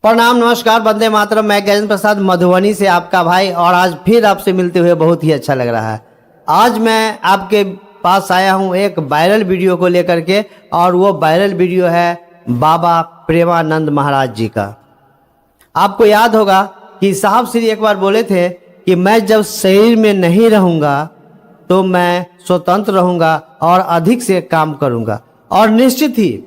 प्रणाम, नमस्कार, वंदे मातरम। मैं गजेंद्र प्रसाद मधुबनी से आपका भाई, और आज फिर आपसे मिलते हुए बहुत ही अच्छा लग रहा है। आज मैं आपके पास आया हूं एक वायरल वीडियो को लेकर के, और वो वायरल वीडियो है बाबा प्रेमानंद महाराज जी का। आपको याद होगा कि साहब श्री एक बार बोले थे कि मैं जब शरीर में नहीं रहूंगा तो मैं स्वतंत्र रहूंगा और अधिक से काम करूंगा। और निश्चित ही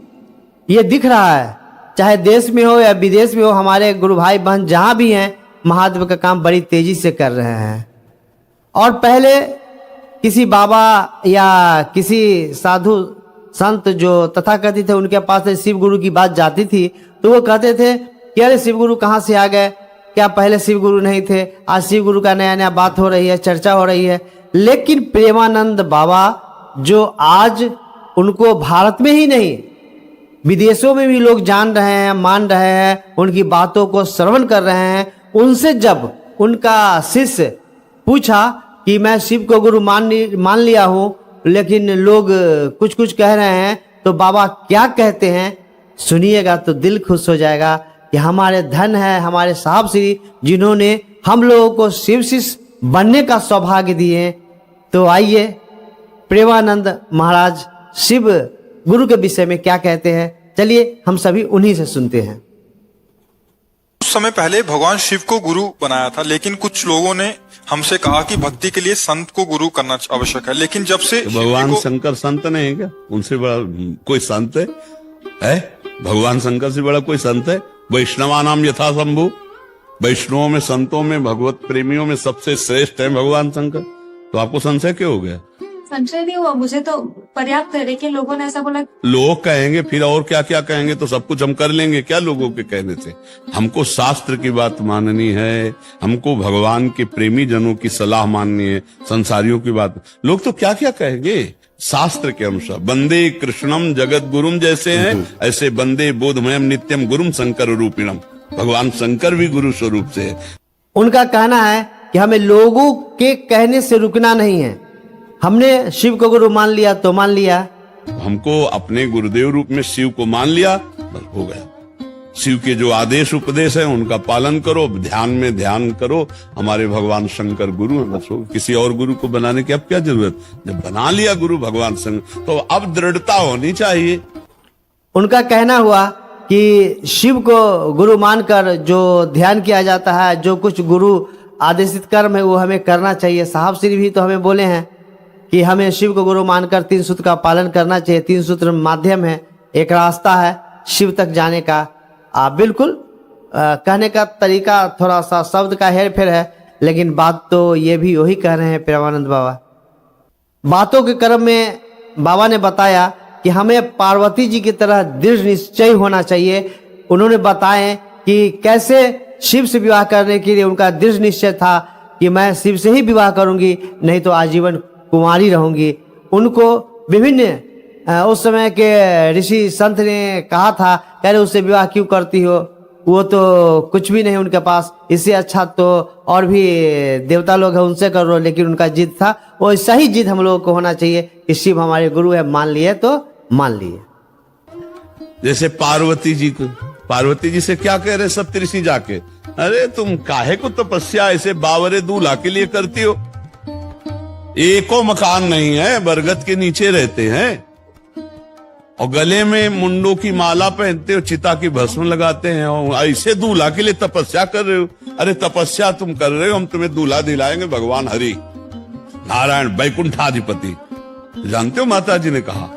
ये दिख रहा है, चाहे देश में हो या विदेश में हो, हमारे गुरु भाई बहन जहां भी हैं महादेव का काम बड़ी तेजी से कर रहे हैं। और पहले किसी बाबा या किसी साधु संत जो तथाकथित थे उनके पास से शिव गुरु की बात जाती थी तो वो कहते थे कि अरे शिव गुरु कहाँ से आ गए, क्या पहले शिव गुरु नहीं थे? आज शिव गुरु का नया नया बात हो रही है, चर्चा हो रही है। लेकिन प्रेमानंद बाबा जो आज उनको भारत में ही नहीं विदेशों में भी लोग जान रहे हैं, मान रहे हैं, उनकी बातों को श्रवण कर रहे हैं, उनसे जब उनका शिष्य पूछा कि मैं शिव को गुरु मान लिया हूं, लेकिन लोग कुछ कुछ कह रहे हैं, तो बाबा क्या कहते हैं सुनिएगा तो दिल खुश हो जाएगा कि हमारे धन है हमारे साहब श्री जिन्होंने हम लोगों को शिव शिष्य बनने का सौभाग्य दिए। तो आइए प्रेमानंद महाराज शिव गुरु के विषय में क्या कहते हैं, चलिए हम सभी उन्हीं से सुनते हैं। कुछ समय पहले भगवान शिव को गुरु बनाया था, लेकिन कुछ लोगों ने हमसे कहा कि भक्ति के लिए संत को गुरु करना आवश्यक है। लेकिन जब से भगवान शंकर संत नहीं है क्या? उनसे बड़ा कोई संत है? भगवान शंकर से बड़ा कोई संत है? वैष्णवानाम यथा शंभु, वैष्णवों में, संतों में, भगवत प्रेमियों में सबसे श्रेष्ठ है भगवान शंकर। तो आपको संशय क्यों हो गया? संशय नहीं हुआ, मुझे तो पर्याप्त है, लेकिन लोगों ने ऐसा बोला। लोग कहेंगे फिर और क्या क्या कहेंगे, तो सब कुछ हम कर लेंगे क्या लोगों के कहने से? हमको शास्त्र की बात माननी है, हमको भगवान के प्रेमी जनों की सलाह माननी है, संसारियों की बात। लोग तो क्या क्या कहेंगे? शास्त्र के अनुसार वंदे कृष्णम जगत गुरुम जैसे हैं, ऐसे वंदे बोधमयम नित्यम गुरुम शंकर रूपिणम। भगवान शंकर भी गुरु स्वरूप से है। उनका कहना है कि हमें लोगों के कहने से रुकना नहीं है, हमने शिव को गुरु मान लिया तो मान लिया। हमको अपने गुरुदेव रूप में शिव को मान लिया, बस हो गया। शिव के जो आदेश उपदेश है उनका पालन करो, ध्यान में ध्यान करो। हमारे भगवान शंकर गुरु हैं, बस हो। किसी और गुरु को बनाने की अब क्या जरूरत? जब बना लिया गुरु भगवान शंकर तो अब दृढ़ता होनी चाहिए। उनका कहना हुआ कि शिव को गुरु मानकर जो ध्यान किया जाता है, जो कुछ गुरु आदेशित कर्म है वो हमें करना चाहिए। साहब श्री भी तो हमें बोले हैं कि हमें शिव को गुरु मानकर 3 सूत्र का पालन करना चाहिए। 3 सूत्र माध्यम है, एक रास्ता है शिव तक जाने का। बिल्कुल कहने का तरीका थोड़ा सा शब्द का हेर फेर है, लेकिन बात तो ये भी वही कह रहे हैं प्रेमानंद बाबा। बातों के क्रम में बाबा ने बताया कि हमें पार्वती जी की तरह दृढ़ निश्चय होना चाहिए। उन्होंने बताए कि कैसे शिव से विवाह करने के लिए उनका दृढ़ निश्चय था कि मैं शिव से ही विवाह करूंगी, नहीं तो आजीवन कुमारी रहूंगी। उनको विभिन्न उस समय के ऋषि संत ने कहा था, कह रहे उससे विवाह क्यों करती हो, वो तो कुछ भी नहीं उनके पास, इससे अच्छा तो और भी देवता लोग हैं उनसे कर लो। लेकिन उनका जिद था, वो सही जिद हम लोगों को होना चाहिए कि शिव हमारे गुरु है, मान लिए तो मान लिए। जैसे पार्वती जी को, पार्वती जी से क्या कह रहे सब ऋषि जाके, अरे तुम काहे को तपस्या ऐसे बावरे दूल्हा के लिए करती हो? एको मकान नहीं है, बरगद के नीचे रहते हैं और गले में मुंडों की माला पहनते हो, चिता की भस्म लगाते हैं और ऐसे दूल्हा के लिए तपस्या कर रहे हो। अरे तपस्या तुम कर रहे हो, हम तुम्हें दूल्हा दिलाएंगे भगवान हरि नारायण वैकुंठाधिपति। जानते हो माता जी ने कहा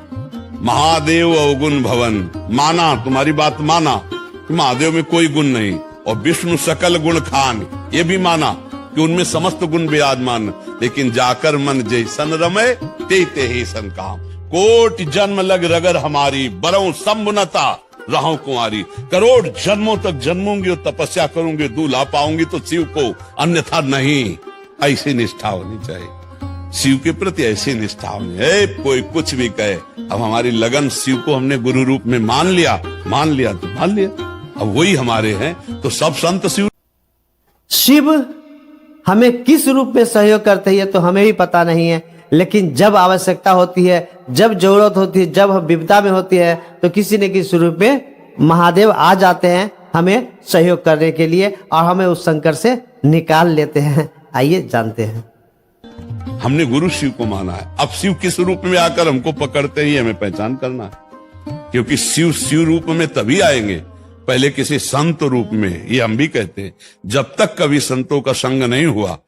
महादेव अवगुण भवन, माना तुम्हारी बात माना कि महादेव में कोई गुण नहीं, और विष्णु सकल गुण खान, ये भी माना कि उनमें समस्त गुण विराजमान, लेकिन जाकर मन जैसन रमे ते ही सन काम। कोट जन्म लग रगर हमारी, बरऊं संबुनता रहूं कुंवारी। करोड़ जन्मों तक जन्मूंगी और तपस्या करूंगी, दूल्हा पाऊंगी तो शिव को, अन्यथा नहीं। ऐसी निष्ठा होनी चाहिए शिव के प्रति, ऐसी निष्ठा होनी है। कोई कुछ भी कहे, अब हमारी लगन शिव को हमने गुरु रूप में मान लिया तो मान लिया, अब वही हमारे हैं। तो सब संत शिव हमें किस रूप में सहयोग करते हैं तो हमें भी पता नहीं है, लेकिन जब आवश्यकता होती है, जब जरूरत होती है, जब हम विपदा में होती है, तो किसी न किसी रूप में महादेव आ जाते हैं हमें सहयोग करने के लिए और हमें उस संकट से निकाल लेते हैं। आइए जानते हैं। हमने गुरु शिव को माना है। अब शिव किस रूप में आकर हमको पकड़ते ही हमें पहचान करना है, क्योंकि शिव रूप में तभी आएंगे, पहले किसी संत रूप में। ये हम भी कहते हैं, जब तक कभी संतों का संग नहीं हुआ,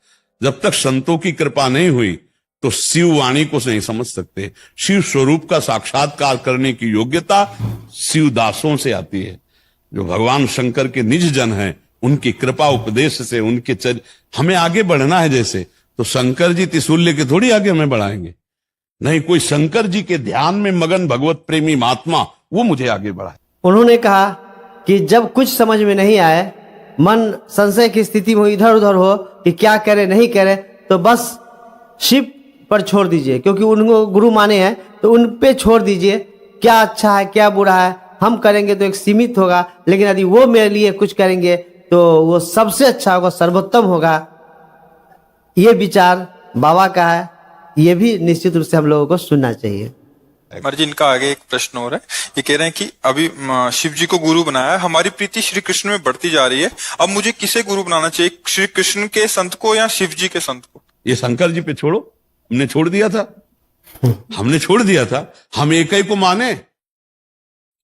जब तक संतों की कृपा नहीं हुई, तो शिव वाणी को नहीं समझ सकते। शिव स्वरूप का साक्षात्कार करने की योग्यता शिव दासों से आती है, जो भगवान शंकर के निज जन हैं। उनकी कृपा उपदेश से उनके हमें आगे बढ़ना है। जैसे तो शंकर जी त्रिशूल लेके थोड़ी आगे हमें बढ़ाएंगे, नहीं, कोई शंकर जी के ध्यान में मगन भगवत प्रेमी महात्मा, वो मुझे आगे बढ़ाए। उन्होंने कहा कि जब कुछ समझ में नहीं आए, मन संशय की स्थिति में इधर उधर हो कि क्या करे नहीं करे, तो बस शिव पर छोड़ दीजिए, क्योंकि उनको गुरु माने हैं, तो उन पे छोड़ दीजिए। क्या अच्छा है क्या बुरा है हम करेंगे तो एक सीमित होगा, लेकिन यदि वो मेरे लिए कुछ करेंगे तो वो सबसे अच्छा होगा, सर्वोत्तम होगा। ये विचार बाबा का है, ये भी निश्चित रूप से हम लोगों को सुनना चाहिए। महाराज जी, इनका आगे एक प्रश्न हो रहा है। ये कह रहे हैं कि अभी शिव जी को गुरु बनाया है, हमारी प्रीति श्री कृष्ण में बढ़ती जा रही है, अब मुझे किसे गुरु बनाना चाहिए, श्री कृष्ण के संत को या शिव जी के संत को? ये शंकर जी पे छोड़ो, हमने छोड़ दिया था, हमने छोड़ दिया था। हम एक ही को माने।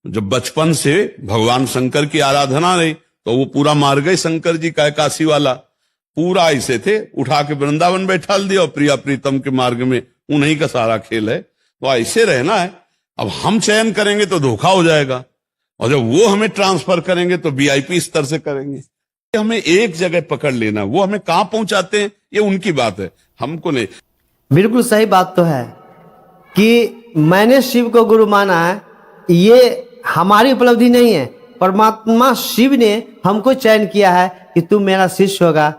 जब बचपन से भगवान शंकर की आराधना रही, तो वो पूरा मार गए शंकर जी का, काशी वाला पूरा ऐसे थे, उठा के वृंदावन बैठा दिया और प्रिया प्रीतम के मार्ग में, उन्हीं का सारा खेल है। तो ऐसे रहना है। अब हम चयन करेंगे तो धोखा हो जाएगा, और जब वो हमें ट्रांसफर करेंगे तो वीआईपी स्तर से करेंगे। हमें एक जगह पकड़ लेना, वो हमें कहां पहुंचाते हैं ये उनकी बात है, हमको नहीं। बिल्कुल सही बात तो है कि मैंने शिव को गुरु माना है, ये हमारी उपलब्धि नहीं है। परमात्मा शिव ने हमको चयन किया है कि तू मेरा शिष्य होगा,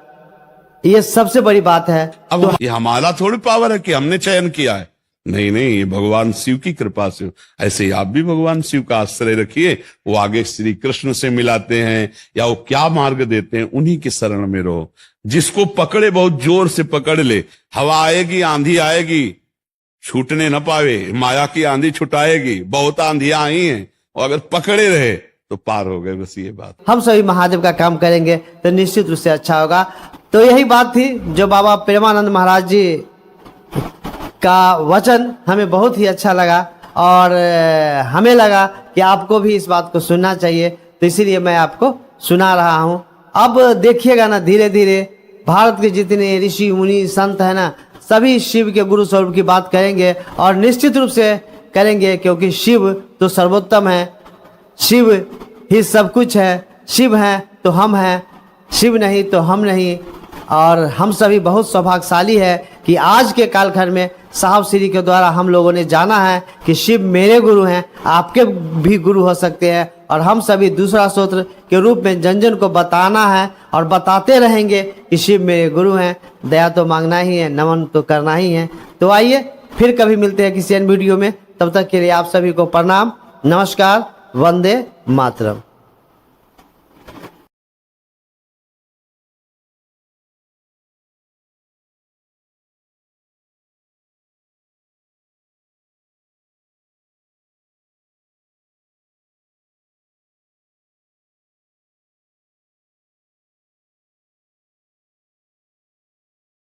ये सबसे बड़ी बात है। अब तो ये हमारा थोड़ी पावर है कि हमने चयन किया है, नहीं नहीं, ये भगवान शिव की कृपा से। ऐसे ही आप भी भगवान शिव का आश्रय रखिए, वो आगे श्री कृष्ण से मिलाते हैं या वो क्या मार्ग देते हैं, उन्हीं की शरण में रहो। जिसको पकड़े बहुत जोर से पकड़ ले, हवा आएगी आंधी आएगी, छूटने न पावे, माया की आंधी छुटाएगी। बहुत आंधियां आई हैं, और अगर पकड़े रहे तो पार हो गए, बस ये बात। हम सभी महादेव का काम करेंगे तो निश्चित रूप से अच्छा होगा। तो यही बात थी जो बाबा प्रेमानंद महाराज जी का वचन हमें बहुत ही अच्छा लगा, और हमें लगा कि आपको भी इस बात को सुनना चाहिए, तो इसीलिए मैं आपको सुना रहा हूँ। अब देखिएगा ना, धीरे धीरे भारत के जितने ऋषि मुनि संत है ना, सभी शिव के गुरु स्वरूप की बात करेंगे, और निश्चित रूप से करेंगे, क्योंकि शिव तो सर्वोत्तम है, शिव ही सब कुछ है। शिव हैं तो हम हैं, शिव नहीं तो हम नहीं। और हम सभी बहुत सौभाग्यशाली है कि आज के कालखंड में साहब श्री के द्वारा हम लोगों ने जाना है कि शिव मेरे गुरु हैं, आपके भी गुरु हो सकते हैं। और हम सभी दूसरा सूत्र के रूप में जन जन को बताना है और बताते रहेंगे कि शिव मेरे गुरु हैं। दया तो मांगना ही है, नमन तो करना ही है। तो आइए फिर कभी मिलते हैं किसी अन्य वीडियो में, तब तक के लिए आप सभी को प्रणाम, नमस्कार, वंदे मातरम।